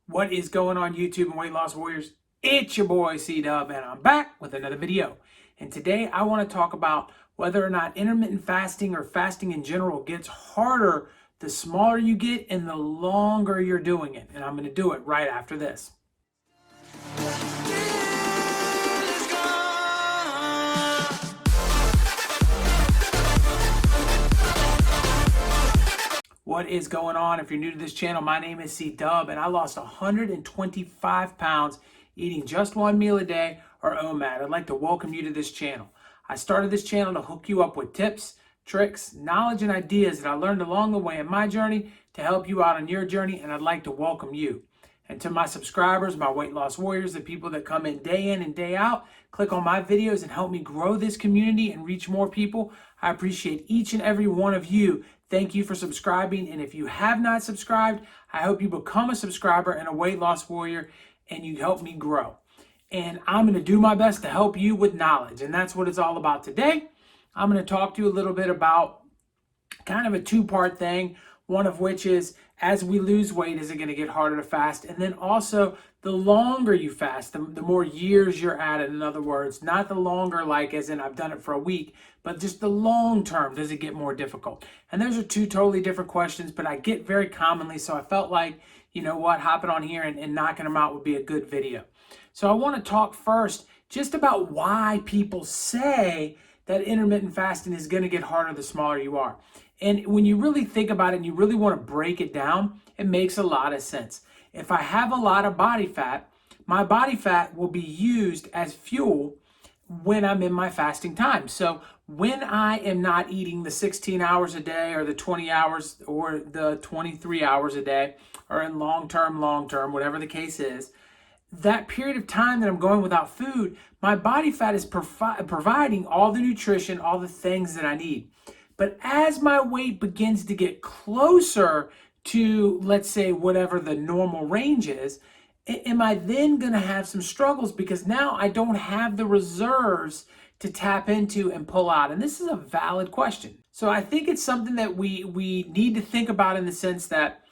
What is going on YouTube and Weight Loss Warriors? It's your boy C-Dub and I'm back with another video. And today I want to talk about whether or not intermittent fasting or fasting in general gets harder the smaller you get and the longer you're doing it. And I'm going to do it right after this. What is going on? If you're new to this channel, my name is C-Dub and I lost 125 pounds eating just one meal a day or OMAD. I'd like to welcome you to this channel. I started this channel to hook you up with tips, tricks, knowledge, and ideas that I learned along the way in my journey to help you out on your journey, and I'd like to welcome you. And to my subscribers, my weight loss warriors, the people that come in and day out, click on my videos and help me grow this community and reach more people. I appreciate each and every one of you. Thank you for subscribing. And if you have not subscribed, I hope you become a subscriber and a weight loss warrior and you help me grow. And I'm going to do my best to help you with knowledge. And that's what it's all about today. I'm going to talk to you a little bit about kind of a two-part thing. One of which is, as we lose weight, is it going to get harder to fast? And then also, the longer you fast, the more years you're at it. In other words, not the longer like as in I've done it for a week, but just the long term, does it get more difficult? And those are two totally different questions, but I get very commonly, so I felt like, you know what, hopping on here and knocking them out would be a good video. So I want to talk first just about why people say that intermittent fasting is going to get harder the smaller you are. And when you really think about it and you really want to break it down, it makes a lot of sense. If I have a lot of body fat, my body fat will be used as fuel when I'm in my fasting time. So when I am not eating the 16 hours a day or the 20 hours or the 23 hours a day or in long term, whatever the case is, that period of time that I'm going without food, my body fat is providing all the nutrition, all the things that I need. But as my weight begins to get closer to, let's say, whatever the normal range is, am I then going to have some struggles because now I don't have the reserves to tap into and pull out? And this is a valid question. So I think it's something that we need to think about in the sense that,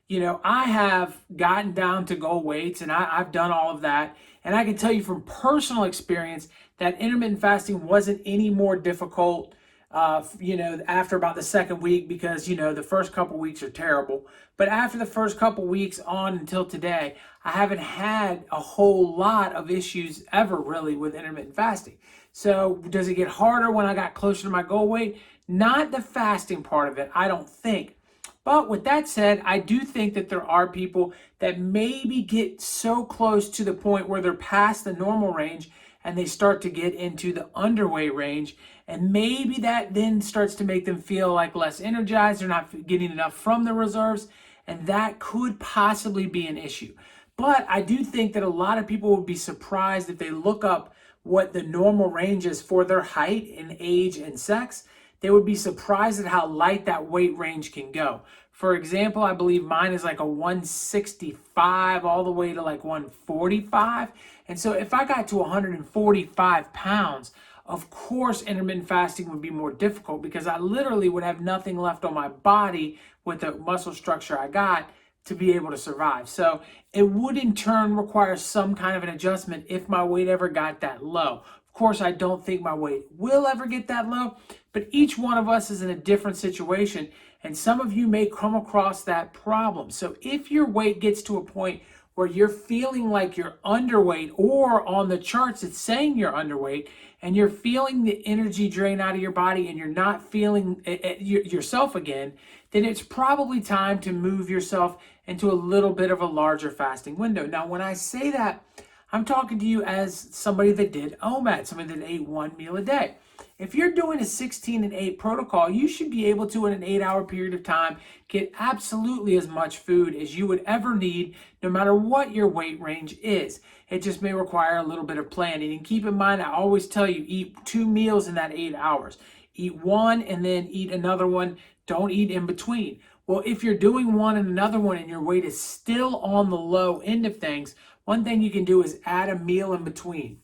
you know, I have gotten down to goal weights and I've done all of that. And I can tell you from personal experience that intermittent fasting wasn't any more difficult after about the second week, because, the first couple weeks are terrible. But after the first couple weeks on until today, I haven't had a whole lot of issues ever really with intermittent fasting. So does it get harder when I got closer to my goal weight? Not the fasting part of it, I don't think. But with that said, I do think that there are people that maybe get so close to the point where they're past the normal range and they start to get into the underweight range. And maybe that then starts to make them feel like less energized. They're not getting enough from the reserves. And that could possibly be an issue. But I do think that a lot of people would be surprised if they look up what the normal range is for their height and age and sex. They would be surprised at how light that weight range can go. For example, I believe mine is like a 165 all the way to like 145. And so if I got to 145 pounds, of course, intermittent fasting would be more difficult because I literally would have nothing left on my body with the muscle structure I got to be able to survive. So it would in turn require some kind of an adjustment if my weight ever got that low. Of course, I don't think my weight will ever get that low, but each one of us is in a different situation, and some of you may come across that problem. So if your weight gets to a point where you're feeling like you're underweight, or on the charts it's saying you're underweight, and you're feeling the energy drain out of your body and you're not feeling yourself again, then it's probably time to move yourself into a little bit of a larger fasting window. Now, when I say that, I'm talking to you as somebody that did OMAD, somebody that ate one meal a day. If you're doing a 16 and 8 protocol, you should be able to, in an 8-hour period of time, get absolutely as much food as you would ever need, no matter what your weight range is. It just may require a little bit of planning. And keep in mind, I always tell you, eat 2 meals in that 8 hours. Eat one and then eat another one. Don't eat in between. Well, if you're doing one and another one and your weight is still on the low end of things, one thing you can do is add a meal in between.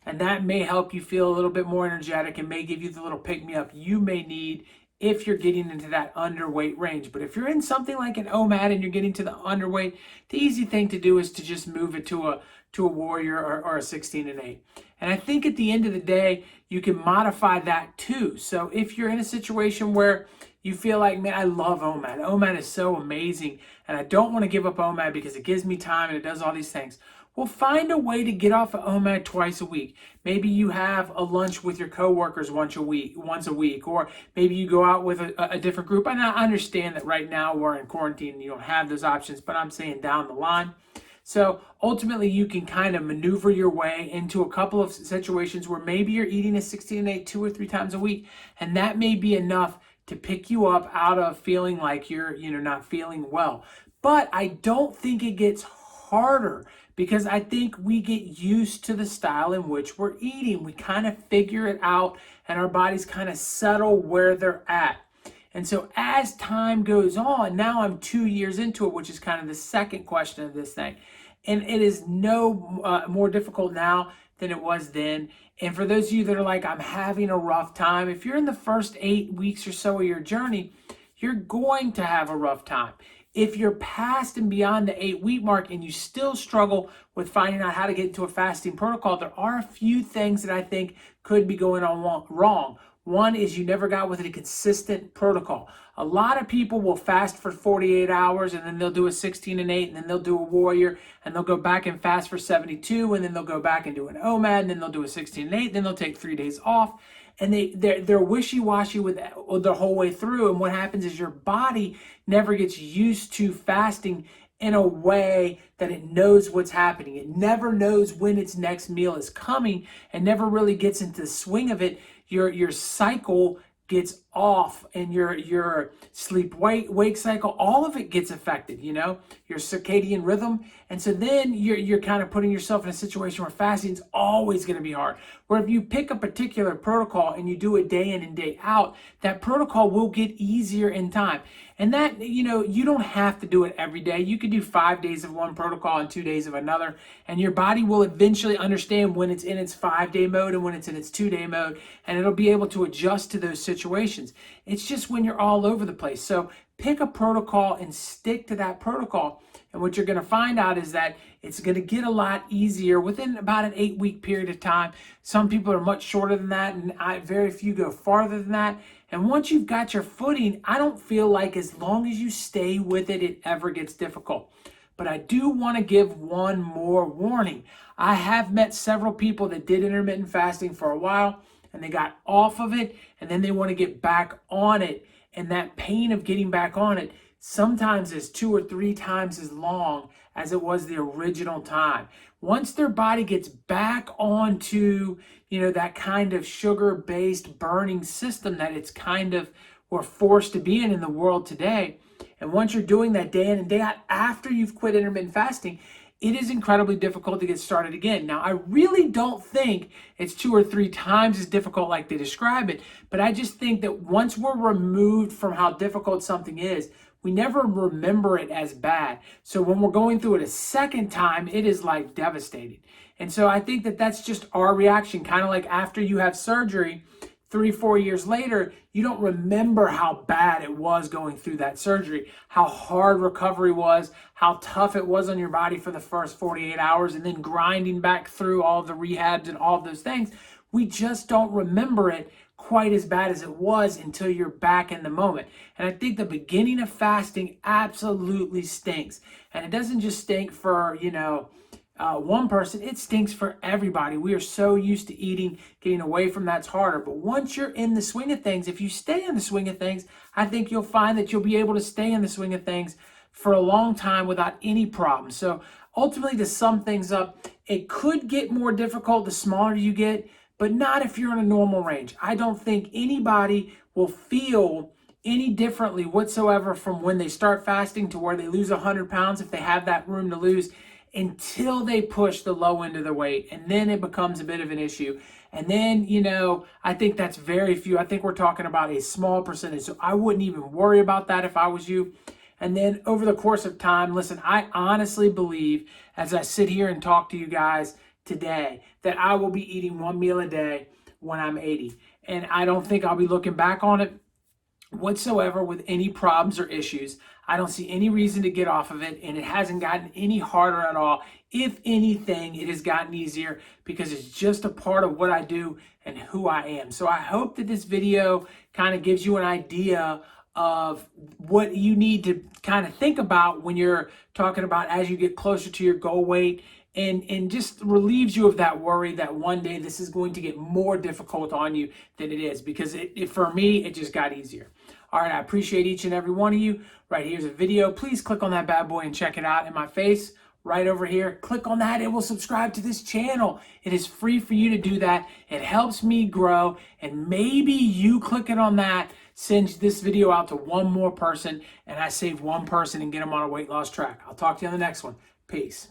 And that may help you feel a little bit more energetic and may give you the little pick-me-up you may need if you're getting into that underweight range. But if you're in something like an OMAD and you're getting to the underweight, the easy thing to do is to just move it to a Warrior or a 16 and 8. And I think at the end of the day, you can modify that too. So if you're in a situation where you feel like, man, I love OMAD. OMAD is so amazing, and I don't want to give up OMAD because it gives me time and it does all these things. Well, find a way to get off of OMAD twice a week. Maybe you have a lunch with your coworkers once a week, or maybe you go out with a different group. And I understand that right now we're in quarantine and you don't have those options, but I'm saying down the line. So ultimately, you can kind of maneuver your way into a couple of situations where maybe you're eating a 16 and 8 2 or 3 times a week, and that may be enough to pick you up out of feeling like you're not feeling well. But I don't think it gets harder, because I think we get used to the style in which we're eating. We kind of figure it out, and our bodies kind of settle where they're at. And so as time goes on, now I'm 2 years into it, which is kind of the second question of this thing. And it is no more difficult now than it was then. And for those of you that are like, I'm having a rough time, if you're in the first 8 weeks or so of your journey, you're going to have a rough time. If you're past and beyond the 8-week mark and you still struggle with finding out how to get into a fasting protocol, there are a few things that I think could be going on wrong. One is you never got with a consistent protocol. A lot of people will fast for 48 hours and then they'll do a 16 and 8 and then they'll do a Warrior and they'll go back and fast for 72 and then they'll go back and do an OMAD and then they'll do a 16 and 8, then they'll take 3 days off. And they're wishy-washy with the whole way through. And what happens is your body never gets used to fasting in a way that it knows what's happening. It never knows when its next meal is coming and never really gets into the swing of it. Your cycle gets off, and your sleep wake cycle, all of it gets affected, your circadian rhythm. And so then you're kind of putting yourself in a situation where fasting is always going to be hard. Where if you pick a particular protocol and you do it day in and day out, that protocol will get easier in time. And that, you don't have to do it every day. You could do 5 days of one protocol and 2 days of another, and your body will eventually understand when it's in its 5-day mode and when it's in its 2-day mode, and it'll be able to adjust to those situations. It's just when you're all over the place. So pick a protocol and stick to that protocol. And what you're going to find out is that it's going to get a lot easier within about an 8-week period of time. Some people are much shorter than that, and very few go farther than that. And once you've got your footing, I don't feel like as long as you stay with it, it ever gets difficult. But I do want to give one more warning. I have met several people that did intermittent fasting for a while, and they got off of it, and then they want to get back on it. And that pain of getting back on it sometimes is 2 or 3 times as long as it was the original time. Once their body gets back onto, that kind of sugar-based burning system that it's kind of we're forced to be in the world today, and once you're doing that day in and day out after you've quit intermittent fasting, it is incredibly difficult to get started again. Now, I really don't think it's 2 or 3 times as difficult like they describe it, but I just think that once we're removed from how difficult something is, we never remember it as bad. So when we're going through it a second time, it is like devastating. And so I think that that's just our reaction, kind of like after you have surgery, 3-4 years later, you don't remember how bad it was going through that surgery, how hard recovery was, how tough it was on your body for the first 48 hours, and then grinding back through all the rehabs and all of those things. We just don't remember it quite as bad as it was until you're back in the moment. And I think the beginning of fasting absolutely stinks. And it doesn't just stink for, one person, it stinks for everybody. We are so used to eating, getting away from that's harder. But once you're in the swing of things, if you stay in the swing of things, I think you'll find that you'll be able to stay in the swing of things for a long time without any problem. So ultimately, to sum things up, it could get more difficult the smaller you get, but not if you're in a normal range. I don't think anybody will feel any differently whatsoever from when they start fasting to where they lose 100 pounds, if they have that room to lose, until they push the low end of the weight. And then it becomes a bit of an issue. And then, I think that's very few. I think we're talking about a small percentage. So I wouldn't even worry about that if I was you. And then over the course of time, listen, I honestly believe as I sit here and talk to you guys today that I will be eating 1 meal a day when I'm 80. And I don't think I'll be looking back on it whatsoever with any problems or issues. I don't see any reason to get off of it, and it hasn't gotten any harder at all. If anything, it has gotten easier because it's just a part of what I do and who I am. So I hope that this video kind of gives you an idea of what you need to kind of think about when you're talking about as you get closer to your goal weight, and just relieves you of that worry that one day this is going to get more difficult on you than it is, because for me, it just got easier. All right, I appreciate each and every one of you. Right, here's a video. Please click on that bad boy and check it out in my face right over here. Click on that. It will subscribe to this channel. It is free for you to do that. It helps me grow, and maybe you clicking on that sends this video out to one more person, and I save one person and get them on a weight loss track. I'll talk to you on the next one. Peace.